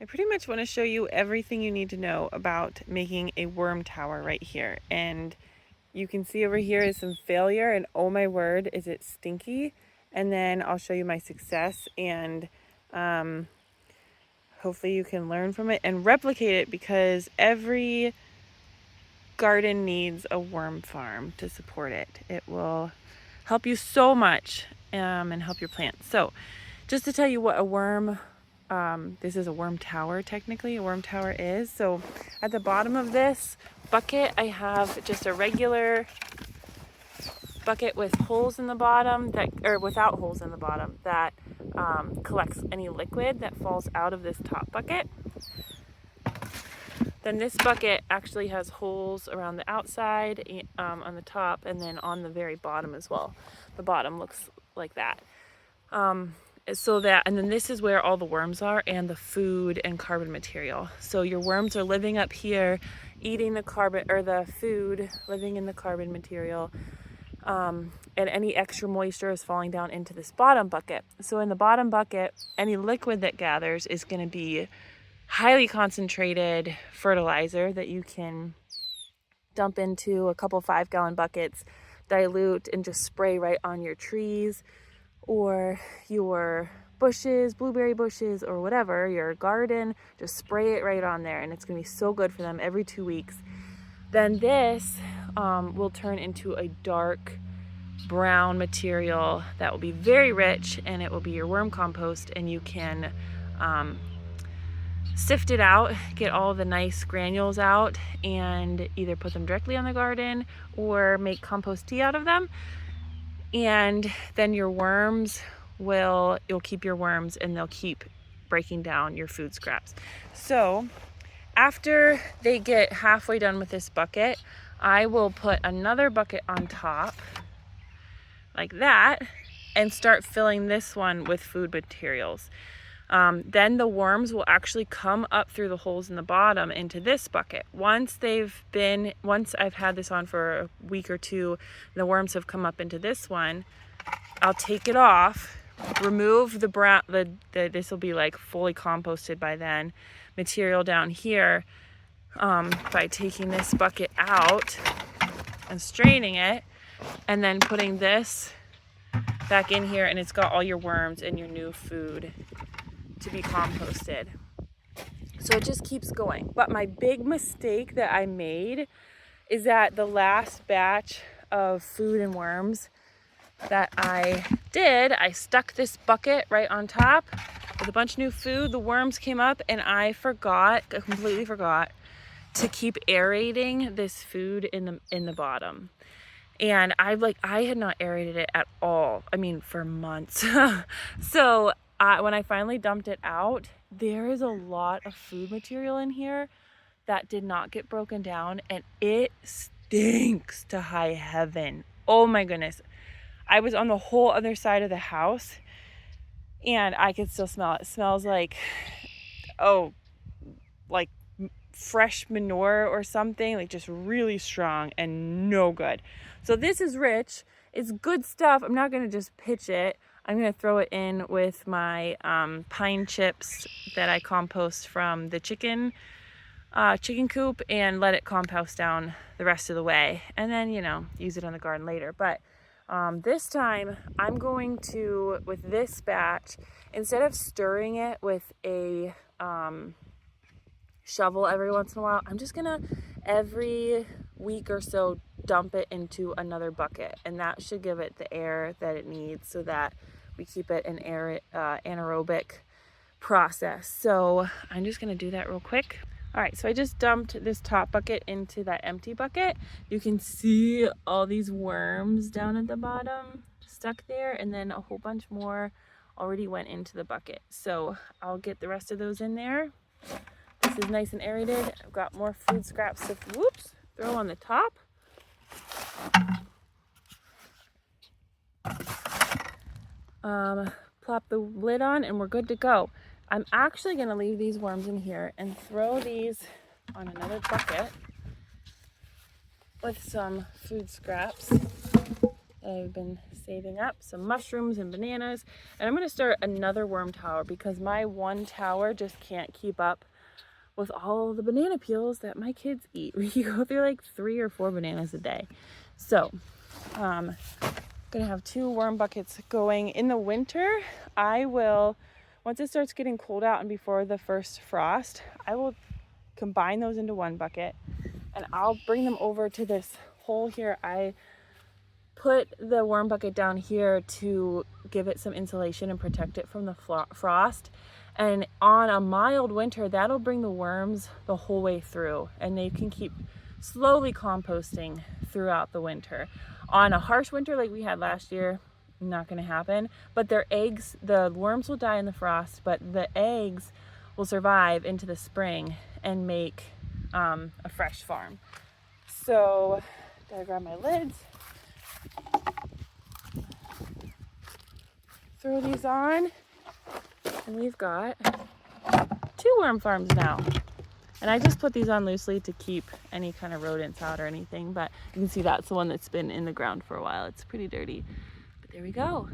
I pretty much want to show you everything you need to know about making a worm tower right here. And you can see over here is some failure, and oh my word, is it stinky. And then I'll show you my success, and hopefully you can learn from it and replicate it, because every garden needs a worm farm to support it. It will help you so much and help your plants. So just to tell you what a worm, this is a worm tower technically, a worm tower is. So at the bottom of this bucket, I have just a regular bucket with holes in the bottom, that, or without holes in the bottom, that collects any liquid that falls out of this top bucket. Then this bucket actually has holes around the outside, on the top, and then on the very bottom as well. The bottom looks like that. And then this is where all the worms are, and the food and carbon material. So your worms are living up here, eating the carbon, or the food, living in the carbon material. And any extra moisture is falling down into this bottom bucket. So in the bottom bucket, any liquid that gathers is going to be highly concentrated fertilizer that you can dump into a couple 5-gallon buckets, dilute, and just spray right on your trees or your bushes, blueberry bushes, or whatever, your garden. Just spray it right on there, and it's going to be so good for them every 2 weeks. Then this will turn into a dark brown material that will be very rich, and it will be your worm compost, and you can sift it out, get all the nice granules out, and either put them directly on the garden or make compost tea out of them. And then your worms you'll keep your worms, and they'll keep breaking down your food scraps. So after they get halfway done with this bucket, I will put another bucket on top like that and start filling this one with food materials. Then the worms will actually come up through the holes in the bottom into this bucket. Once I've had this on for a week or two, the worms have come up into this one, I'll take it off, remove the brown, this will be like fully composted by then, material down here, by taking this bucket out and straining it, and then putting this back in here, and it's got all your worms and your new food to be composted. So it just keeps going. But my big mistake that I made is that the last batch of food and worms that I did, I stuck this bucket right on top with a bunch of new food. The worms came up, and I completely forgot to keep aerating this food in the bottom. And I had not aerated it at all. I mean, for months. So when I finally dumped it out, there is a lot of food material in here that did not get broken down, and it stinks to high heaven. Oh my goodness. I was on the whole other side of the house, and I could still smell it. It smells like fresh manure or something, like just really strong and no good. So this is rich. It's good stuff. I'm not going to just pitch it. I'm going to throw it in with my pine chips that I compost from the chicken coop, and let it compost down the rest of the way, and then use it on the garden later. But this time I'm going to, with this batch, instead of stirring it with a shovel every once in a while, I'm just gonna every week or so dump it into another bucket, and that should give it the air that it needs, so that we keep it an anaerobic process. So I'm just gonna do that real quick. All right, so I just dumped this top bucket into that empty bucket. You can see all these worms down at the bottom stuck there, and then a whole bunch more already went into the bucket. So I'll get the rest of those in there. This is nice and aerated. I've got more food scraps to throw on the top. Plop the lid on, and we're good to go. I'm actually going to leave these worms in here and throw these on another bucket with some food scraps that I've been saving. saving up some mushrooms and bananas, and I'm going to start another worm tower because my one tower just can't keep up with all the banana peels that my kids eat. We go through like 3 or 4 bananas a day. So gonna have 2 worm buckets going. In the winter, I will, once it starts getting cold out and before the first frost, I will combine those into one bucket, and I'll bring them over to this hole here. I put the worm bucket down here to give it some insulation and protect it from the frost. And on a mild winter, that'll bring the worms the whole way through, and they can keep slowly composting throughout the winter. On a harsh winter like we had last year, not going to happen, but their eggs, the worms will die in the frost, but the eggs will survive into the spring and make a fresh farm. So gotta grab my lids, throw these on, and we've got 2 worm farms now. And I just put these on loosely to keep any kind of rodents out or anything, but you can see that's the one that's been in the ground for a while. It's pretty dirty, but there we go.